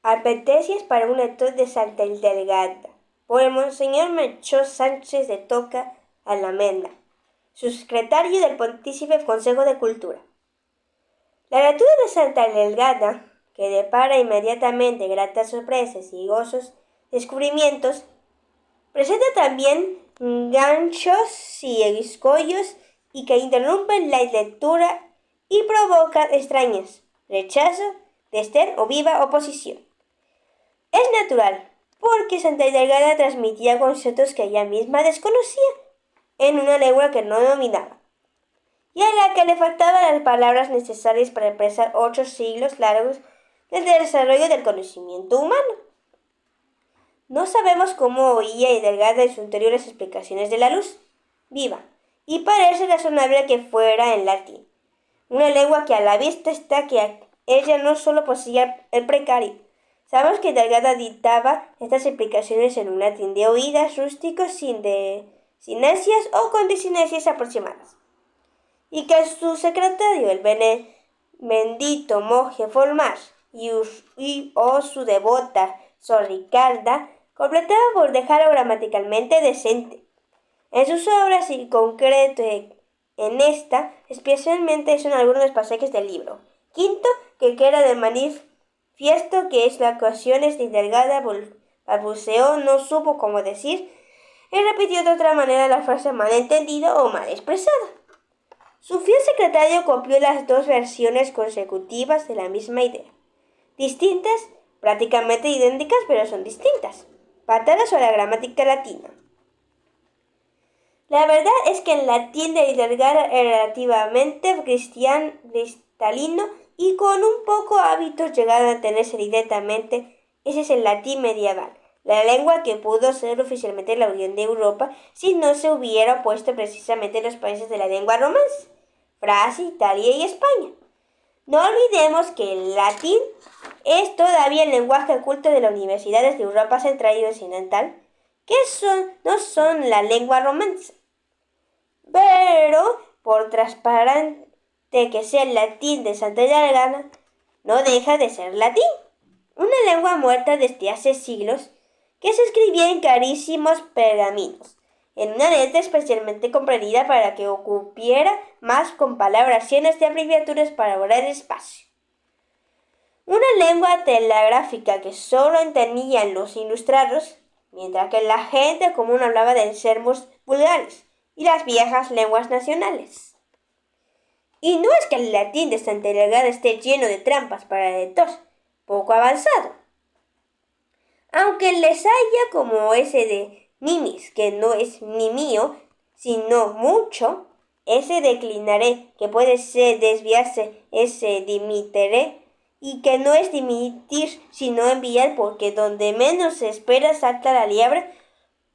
Advertencias para un lector de Santa Delgada, por el Monseñor Melchor Sánchez de Toca Alameda, subsecretario del Pontífice Consejo de Cultura. La lectura de Santa Delgada, que depara inmediatamente gratas sorpresas y gozosos descubrimientos, presenta también ganchos y escollos y que interrumpen la lectura y provocan extrañas, rechazo, desdén o viva oposición. Es natural, porque Santa Delgada transmitía conceptos que ella misma desconocía en una lengua que no dominaba, y a la que le faltaban las palabras necesarias para expresar 8 siglos largos del desarrollo del conocimiento humano. No sabemos cómo oía Delgada en su interior las explicaciones de la luz viva, y parece razonable que fuera en latín, una lengua que a la vista está que ella no solo poseía el precario. Sabemos que Delgada dictaba estas explicaciones en un latín de oídas rústicos sin desinesias o con desinesias aproximadas, y que su secretario, el bendito monje Formar o su devota Sor Ricarda, completaba por dejarlo gramaticalmente decente. En sus obras, y en concreto en esta, especialmente son algunos pasajes del libro quinto que queda del manifiesto que es la ocasiones de Delgada balbuceó, no supo cómo decir, y repitió de otra manera la frase mal entendida o mal expresada. Su fiel secretario copió las dos versiones consecutivas de la misma idea, distintas, prácticamente idénticas, pero son distintas, basadas sobre la gramática latina. La verdad es que el latín de Delgada era relativamente cristalino y con un poco hábitos llegaron a tenerse directamente. Ese es el latín medieval, la lengua que pudo ser oficialmente la Unión de Europa si no se hubiera opuesto precisamente los países de la lengua romance, Francia, Italia y España. No olvidemos que el latín es todavía el lenguaje oculto de las universidades de Europa Central y Occidental, que no son la lengua romance. Pero, por transparente que sea el latín de Santa Delgada, no deja de ser latín, una lengua muerta desde hace siglos que se escribía en carísimos pergaminos, en una letra especialmente comprendida para que ocupiera más con palabras llenas de abreviaturas para ahorrar espacio. Una lengua telegráfica que solo entendían los ilustrados, mientras que la gente común hablaba de sermos vulgares y las viejas lenguas nacionales. Y no es que el latín de Santa Delgada esté lleno de trampas para el lector poco avanzado, aunque les haya como ese de nimis, que no es ni mío, sino mucho, ese declinaré, que puede ser desviarse, ese dimitiré, y que no es dimitir, sino enviar, porque donde menos se espera salta la liebre,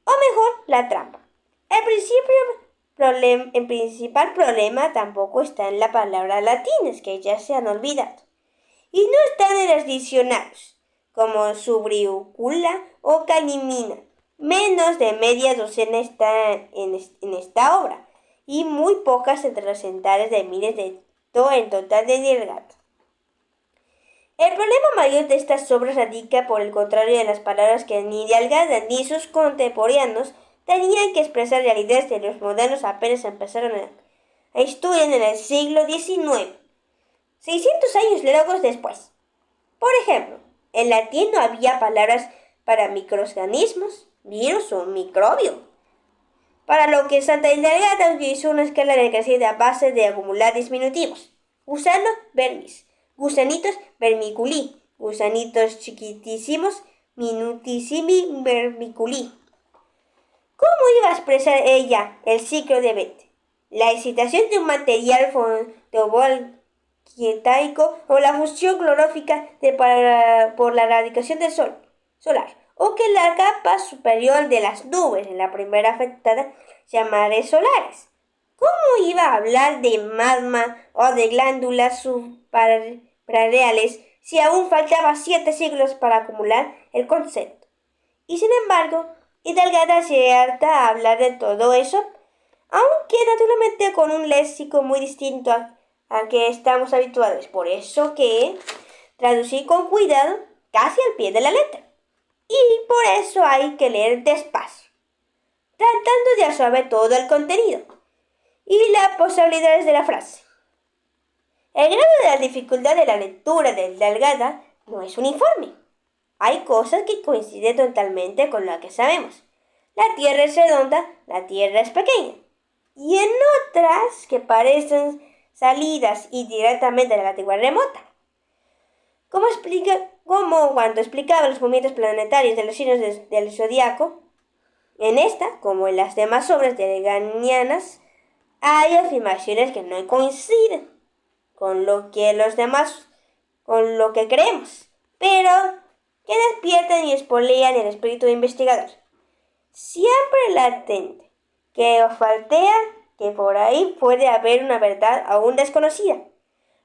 o mejor, la trampa. El principal problema tampoco está en la palabra latinas, que ya se han olvidado, y no están en los diccionarios, como subriúcula o calimina. Menos de media docena están en esta obra, y muy pocas entre los centenares de miles en total de Delgada. El problema mayor de estas obras radica, por el contrario, en las palabras que ni Delgada ni sus contemporáneos tenían que expresar realidades que los modernos apenas empezaron a estudiar en el siglo XIX, 600 años luego después. Por ejemplo, en latín no había palabras para microorganismos, virus o microbio, para lo que Santa Delgada utilizó una escala decreciente a base de acumular diminutivos. Gusano, vermis. Gusanitos, vermiculi. Gusanitos chiquitísimos, minutissimi vermiculi. ¿Cómo iba a expresar ella el ciclo de Bethe? La excitación de un material fotovoltaico o la fusión clorófica por la radiación del sol solar, o que la capa superior de las nubes en la primera afectada llamares solares. ¿Cómo iba a hablar de magma o de glándulas suprarreales si aún faltaba 7 siglos para acumular el concepto? Y sin embargo, Delgada se harta a hablar de todo eso, aunque naturalmente con un léxico muy distinto a que estamos habituados. Por eso que traducir con cuidado casi al pie de la letra. Y por eso hay que leer despacio, tratando de absorber todo el contenido y las posibilidades de la frase. El grado de la dificultad de la lectura del Delgada no es uniforme. Hay cosas que coinciden totalmente con lo que sabemos. La Tierra es redonda, la Tierra es pequeña. Y en otras que parecen salidas indirectamente de la Tierra remota. Como cuando explicaba los movimientos planetarios de los signos del zodiaco, en esta, como en las demás obras deganianas, hay afirmaciones que no coinciden con lo que con lo que creemos, pero que despiertan y espolean el espíritu investigador. Siempre latente, que olfatea que por ahí puede haber una verdad aún desconocida.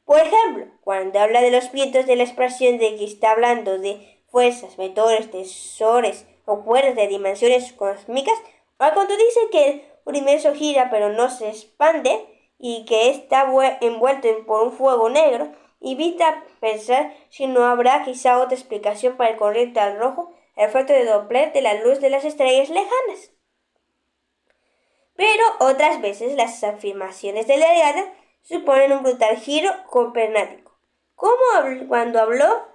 Por ejemplo, cuando habla de los vientos de la expresión de que está hablando de fuerzas, vectores, tesores o cuerdas de dimensiones cósmicas, o cuando dice que el universo gira pero no se expande y que está envuelto por un fuego negro, evita pensar si no habrá quizá otra explicación para el corriente al rojo, el efecto de Doppler de la luz de las estrellas lejanas. Pero otras veces las afirmaciones de Delgado suponen un brutal giro copernático, como cuando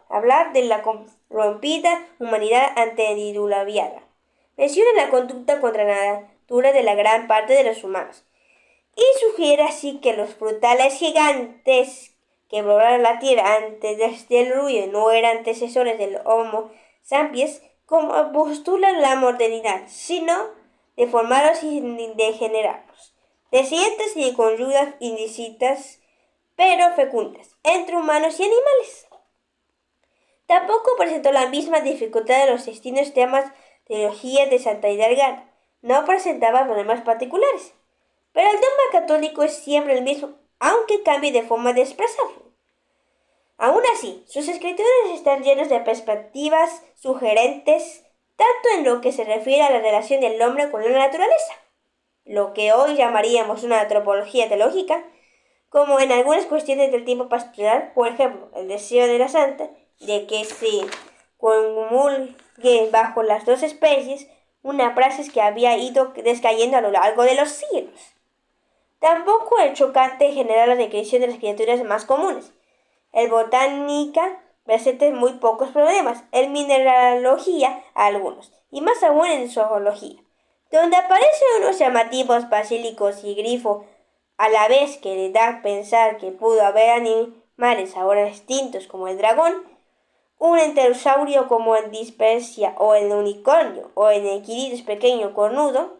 hablar de la corrompida humanidad antediluviana. Menciona la conducta contra la natura de la gran parte de los humanos, y sugiere así que los brutales gigantes que poblaron la tierra antes del diluvio no eran antecesores del Homo sapiens, como postula la modernidad, sino deformados y degenerados, descendientes y conyugas indistintas, pero fecundas, entre humanos y animales. Tampoco presentó la misma dificultad de los distintos temas de teología de Santa Delgado. No presentaba problemas particulares, pero el dogma católico es siempre el mismo, aunque cambie de forma de expresarlo. Aún así, sus escrituras están llenas de perspectivas sugerentes, tanto en lo que se refiere a la relación del hombre con la naturaleza, lo que hoy llamaríamos una antropología teológica, como en algunas cuestiones del tiempo pastoral, por ejemplo, el deseo de la santa de que se comulgue bajo las dos especies, una praxis que había ido descayendo a lo largo de los siglos. Tampoco el chocante general la descripción de las criaturas más comunes. El botánica presenta muy pocos problemas, en mineralogía algunos, y más aún en zoología, donde aparecen unos llamativos basílicos y grifo, a la vez que le da a pensar que pudo haber animales ahora extintos como el dragón, un enterosaurio como el dispersia o el unicornio o el equidus pequeño cornudo.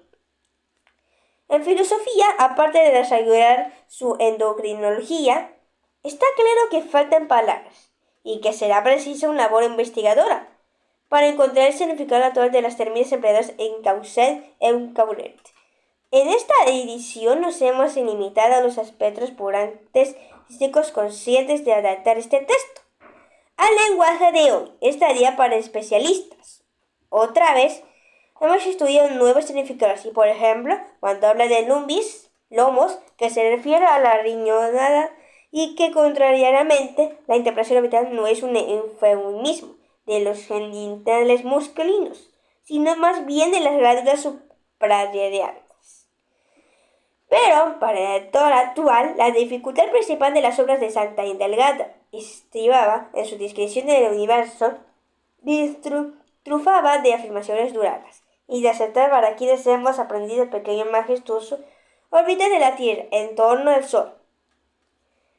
En filosofía, aparte de desarrollar su endocrinología, está claro que faltan palabras y que será preciso una labor investigadora para encontrar el significado actual de las términos empleados en Causet y en Cauret. En esta edición nos hemos limitado a los aspectos purantes físicos conscientes de adaptar este texto al lenguaje de hoy. Estaría para especialistas. Otra vez, hemos estudiado nuevos significados y, por ejemplo, cuando habla de lumbis, lomos, que se refiere a la riñonada y que, contrariamente, la interpretación habitual no es un eufemismo de los genitales masculinos, sino más bien de las glándulas suprarrenales. Pero, para el lector actual, la dificultad principal de las obras de Santa Delgada estribaba en su descripción del universo, trufaba de afirmaciones duradas, y de aceptar para quienes hemos aprendido el pequeño majestuoso órbita de la Tierra en torno al Sol.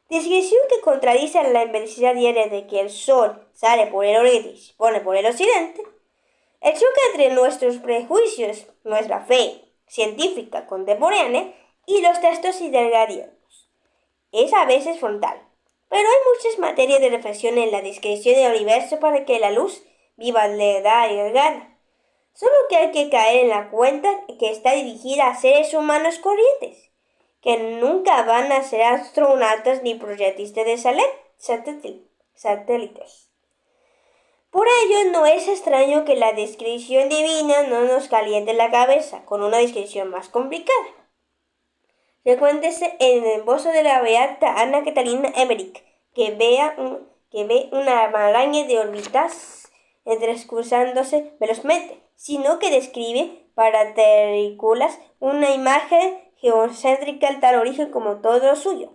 Descripción que contradice la inmensidad diaria de que el Sol sale por el oriente y se pone por el occidente. El choque entre nuestros prejuicios, nuestra fe científica contemporánea y los textos delgadianos es a veces frontal, pero hay muchas materias de reflexión en la descripción del universo para que la luz viva le da y gana. Solo que hay que caer en la cuenta que está dirigida a seres humanos corrientes, que nunca van a ser astronautas ni proyectistas de satélites. Por ello, no es extraño que la descripción divina no nos caliente la cabeza con una descripción más complicada. Recuéntese en el esbozo de la beata Ana Catalina Emmerich, que ve una maraña de órbitas entrecruzándose velozmente, sino que describe para terrícolas una imagen geocéntrica de tal origen como todo lo suyo.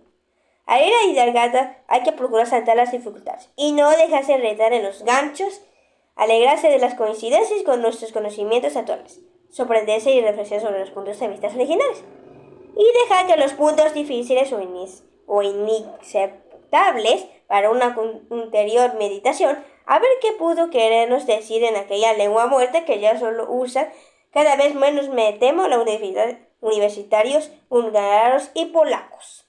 A era y delgada hay que procurar saltar las dificultades y no dejarse retar en los ganchos, alegrarse de las coincidencias con nuestros conocimientos actuales, sorprenderse y reflexionar sobre los puntos de vista originales, y dejar que los puntos difíciles o inaceptables para una ulterior meditación, a ver qué pudo querernos decir en aquella lengua muerta que ya solo usan cada vez menos, me temo, los universitarios húngaros y polacos.